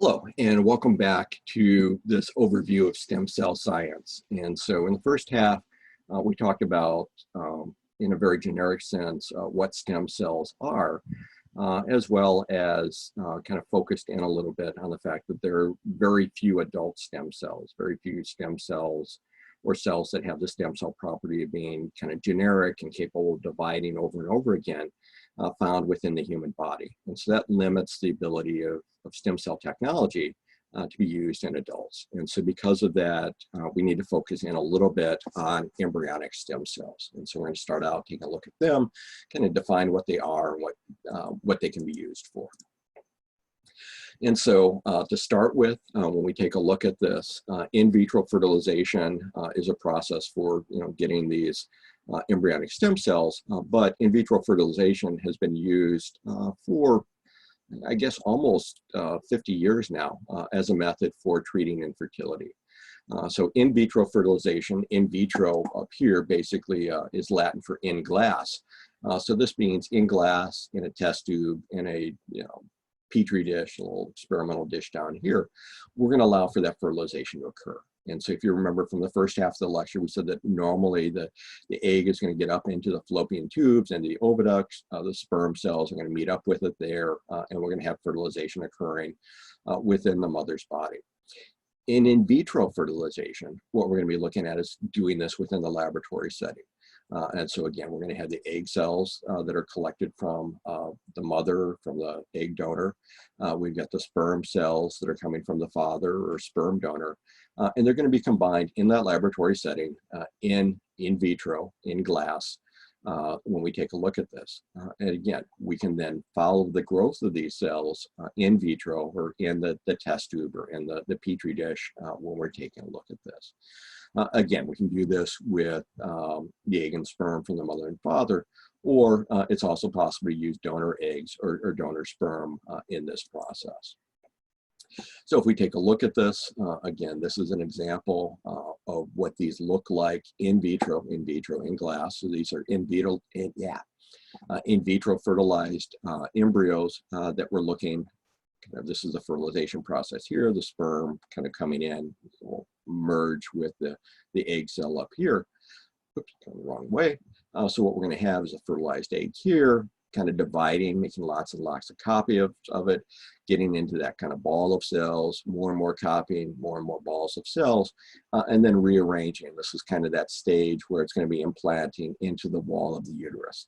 Hello, and welcome back to this overview of stem cell science. And so in the first half, we talked about, in a very generic sense, what stem cells are, as well as kind of focused in a little bit on the fact that there are very few adult stem cells, very few stem cells or cells that have the stem cell property of being kind of generic and capable of dividing over and over again, found within the human body. And so that limits the ability of stem cell technology to be used in adults. And so because of that, we need to focus in a little bit on embryonic stem cells. And so we're going to start out taking a look at them, kind of define what they are and what they can be used for. And so to start with, when we take a look at this, in vitro fertilization is a process for getting these embryonic stem cells, but in vitro fertilization has been used for, I guess, almost 50 years now as a method for treating infertility. So in vitro fertilization, in vitro up here basically is Latin for in glass. So this means in glass, in a test tube, in a Petri dish, a little experimental dish down here, we're going to allow for that fertilization to occur. And so if you remember from the first half of the lecture, we said that normally the egg is going to get up into the fallopian tubes and the oviducts. The sperm cells are going to meet up with it there, and we're going to have fertilization occurring within the mother's body. In vitro fertilization, what we're going to be looking at is doing this within the laboratory setting. And so again, we're going to have the egg cells that are collected from the mother, from the egg donor. We've got the sperm cells that are coming from the father or sperm donor. And they're going to be combined in that laboratory setting in vitro, in glass, when we take a look at this. And again, we can then follow the growth of these cells in vitro or in the test tube or in the Petri dish when we're taking a look at this. Again, we can do this with the egg and sperm from the mother and father, or it's also possible to use donor eggs or donor sperm in this process. So if we take a look at this, again, this is an example of what these look like in vitro, in glass. So these are in vitro fertilized embryos that we're looking. This is the fertilization process here. The sperm kind of coming in will merge with the egg cell up here. Oops, going the wrong way. So what we're going to have is a fertilized egg here, kind of dividing, making lots and lots of copy of it, getting into that kind of ball of cells, more and more copying, more and more balls of cells, and then rearranging. This is kind of that stage where it's going to be implanting into the wall of the uterus.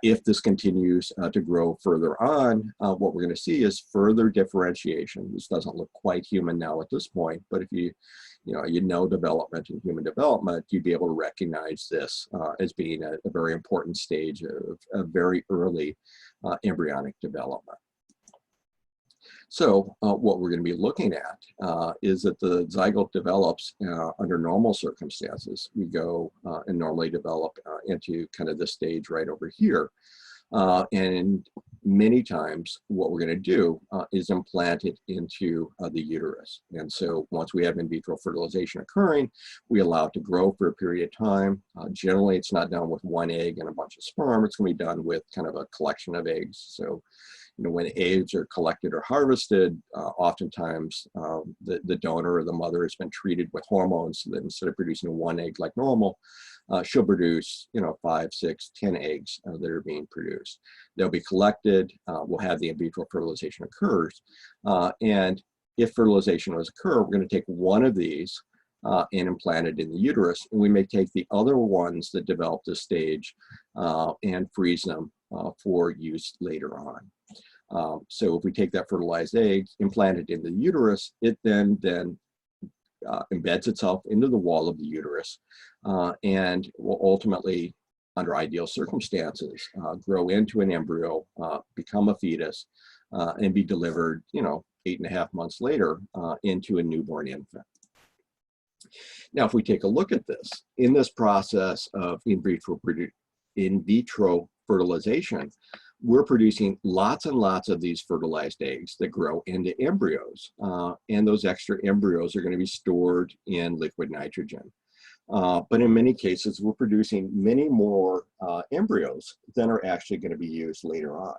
If this continues to grow further on, what we're going to see is further differentiation. This doesn't look quite human now at this point, but if you know development and human development, you'd be able to recognize this as being a very important stage of a very early embryonic development. So what we're going to be looking at is that the zygote develops under normal circumstances. We go and normally develop into kind of this stage right over here. And many times what we're going to do is implant it into the uterus. And so once we have in vitro fertilization occurring, we allow it to grow for a period of time. Generally, it's not done with one egg and a bunch of sperm. It's going to be done with kind of a collection of eggs. So when eggs are collected or harvested, oftentimes the donor or the mother has been treated with hormones, so that instead of producing one egg like normal, she'll produce 5, 6, 10 eggs that are being produced. They'll be collected. We'll have the in vitro fertilization occurs, and if fertilization does occur, we're going to take one of these and implant it in the uterus, and we may take the other ones that develop this stage and freeze them for use later on. So if we take that fertilized egg, implant it in the uterus, it then embeds itself into the wall of the uterus and will ultimately, under ideal circumstances, grow into an embryo, become a fetus, and be delivered, 8.5 months later into a newborn infant. Now, if we take a look at this, in this process of in vitro fertilization, we're producing lots and lots of these fertilized eggs that grow into embryos. And those extra embryos are going to be stored in liquid nitrogen. But in many cases, we're producing many more embryos than are actually going to be used later on.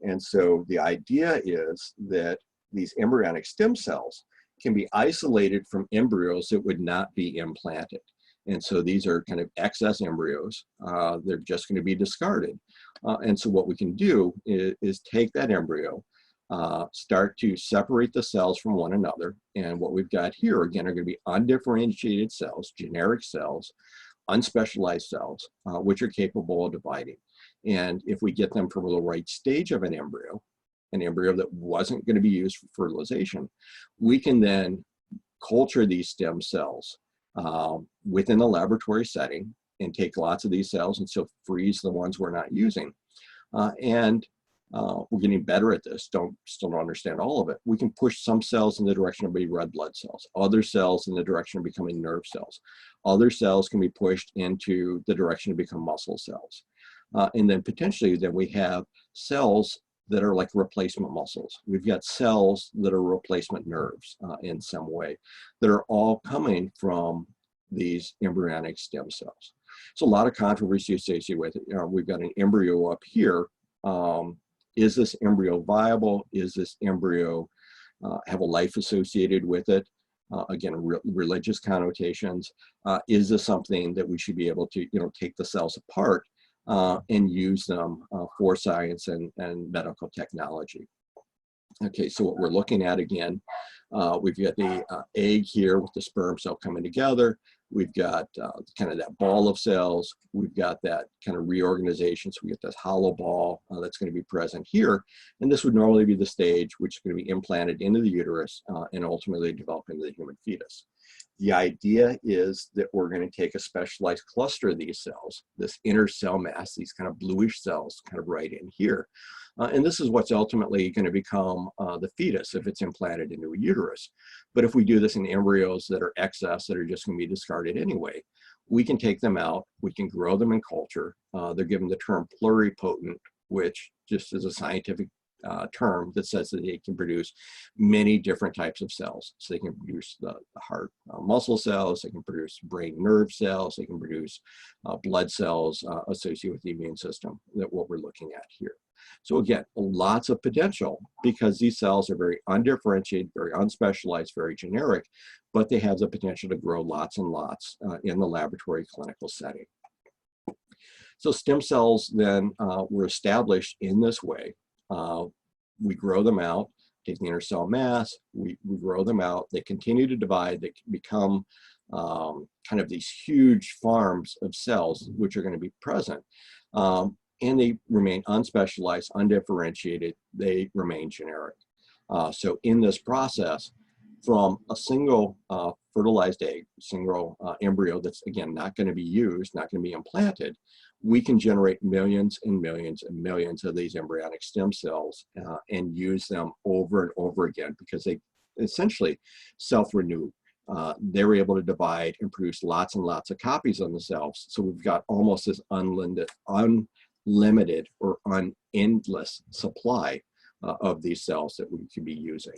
And so the idea is that these embryonic stem cells can be isolated from embryos that would not be implanted. And so these are kind of excess embryos. They're just going to be discarded. And so what we can do is take that embryo, start to separate the cells from one another. And what we've got here, again, are going to be undifferentiated cells, generic cells, unspecialized cells, which are capable of dividing. And if we get them from the right stage of an embryo that wasn't going to be used for fertilization, we can then culture these stem cells within the laboratory setting and take lots of these cells and so freeze the ones we're not using. We're getting better at this, still don't understand all of it. We can push some cells in the direction of being red blood cells, other cells in the direction of becoming nerve cells. Other cells can be pushed into the direction to become muscle cells. And then potentially then we have cells that are like replacement muscles. We've got cells that are replacement nerves in some way that are all coming from these embryonic stem cells. So a lot of controversy associated with it. We've got an embryo up here. Is this embryo viable? Is this embryo have a life associated with it? Again, religious connotations. Is this something that we should be able to, take the cells apart and use them for science and medical technology? Okay, so what we're looking at again, we've got the egg here with the sperm cell coming together. We've got kind of that ball of cells. We've got that kind of reorganization. So we get this hollow ball that's going to be present here. And this would normally be the stage which is going to be implanted into the uterus and ultimately develop into the human fetus. The idea is that we're going to take a specialized cluster of these cells, this inner cell mass, these kind of bluish cells kind of right in here. And this is what's ultimately going to become the fetus if it's implanted into a uterus. But if we do this in embryos that are excess, that are just going to be discarded anyway, we can take them out, we can grow them in culture. They're given the term pluripotent, which just is a scientific term that says that they can produce many different types of cells. So they can produce the heart muscle cells, they can produce brain nerve cells, they can produce blood cells associated with the immune system, that what we're looking at here. So again, lots of potential because these cells are very undifferentiated, very unspecialized, very generic, but they have the potential to grow lots and lots in the laboratory clinical setting. So stem cells then were established in this way. We grow them out, take the inner cell mass, we grow them out, they continue to divide, they become kind of these huge farms of cells which are going to be present. And they remain unspecialized, undifferentiated, they remain generic. So in this process, from a single fertilized egg, single embryo that's, again, not going to be used, not going to be implanted, we can generate millions and millions and millions of these embryonic stem cells and use them over and over again because they essentially self-renew. They were able to divide and produce lots and lots of copies of themselves. So we've got almost this unlimited or endless supply of these cells that we could be using.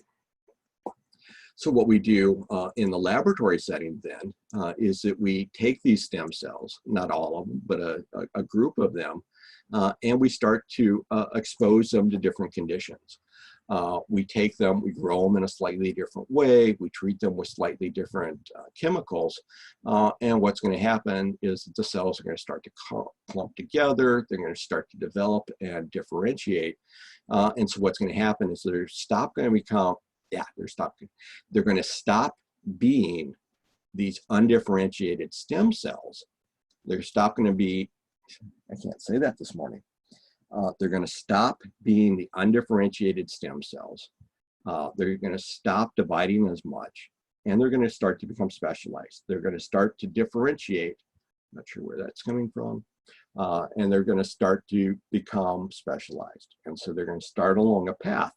So what we do in the laboratory setting then is that we take these stem cells, not all of them, but a group of them, and we start to expose them to different conditions. We take them, we grow them in a slightly different way, we treat them with slightly different chemicals, and what's going to happen is that the cells are going to start to clump together, they're going to start to develop and differentiate, and so what's going to happen is they're going to stop being these undifferentiated stem cells. They're going to be, I can't say that this morning. They're going to stop being the undifferentiated stem cells. They're going to stop dividing as much, and they're going to start to become specialized. They're going to start to differentiate, not sure where that's coming from, and they're going to start to become specialized. And so they're going to start along a path,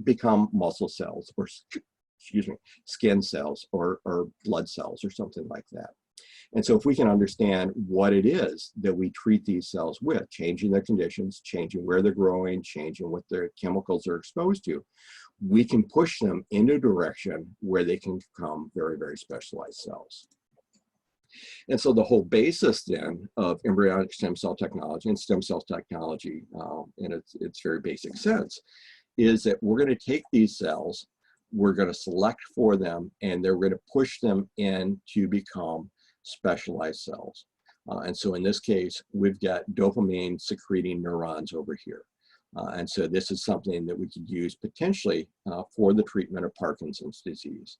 become muscle cells, or excuse me, skin cells, or blood cells, or something like that. And so if we can understand what it is that we treat these cells with, changing their conditions, changing where they're growing, changing what their chemicals are exposed to, we can push them in a direction where they can become very, very specialized cells. And so the whole basis then of embryonic stem cell technology and stem cell technology in its very basic sense is that we're going to take these cells, we're going to select for them, and they're going to push them in to become specialized cells. And so in this case, we've got dopamine secreting neurons over here. And so this is something that we could use potentially for the treatment of Parkinson's disease.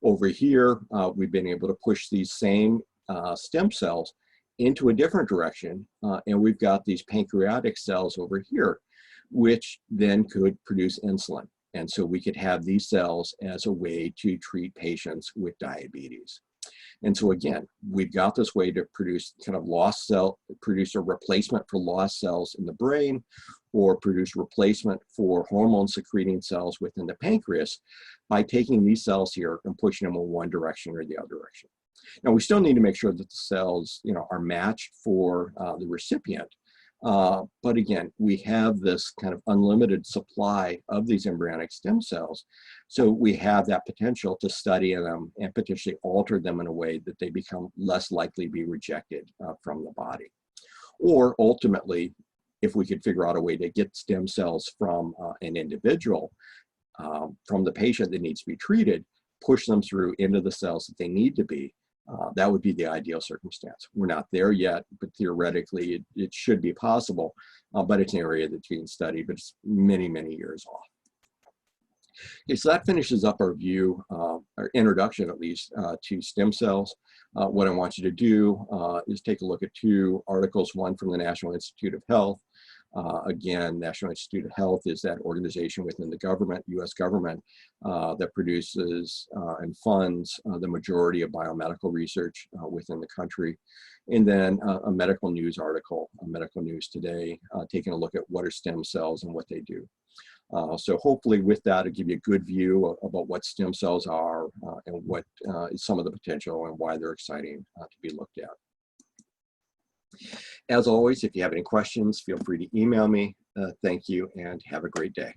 Over here, we've been able to push these same stem cells into a different direction, and we've got these pancreatic cells over here, which then could produce insulin. And so we could have these cells as a way to treat patients with diabetes. And so again, we've got this way to produce kind of produce a replacement for lost cells in the brain, or produce replacement for hormone secreting cells within the pancreas by taking these cells here and pushing them in one direction or the other direction. Now, we still need to make sure that the cells, are matched for the recipient. But again, we have this kind of unlimited supply of these embryonic stem cells. So we have that potential to study them and potentially alter them in a way that they become less likely to be rejected from the body. Or ultimately, if we could figure out a way to get stem cells from an individual, from the patient that needs to be treated, push them through into the cells that they need to be, that would be the ideal circumstance. We're not there yet, but theoretically it should be possible, but it's an area that's being studied, but it's many, many years off. Okay, so that finishes up our view, our introduction at least, to stem cells. What I want you to do is take a look at two articles, one from the National Institute of Health. Again, National Institute of Health is that organization within the government, US government, that produces and funds the majority of biomedical research within the country. And then a medical news article, Medical News Today, taking a look at what are stem cells and what they do. So hopefully with that, it'll give you a good view about what stem cells are and what is some of the potential and why they're exciting to be looked at. As always, if you have any questions, feel free to email me. Thank you and have a great day.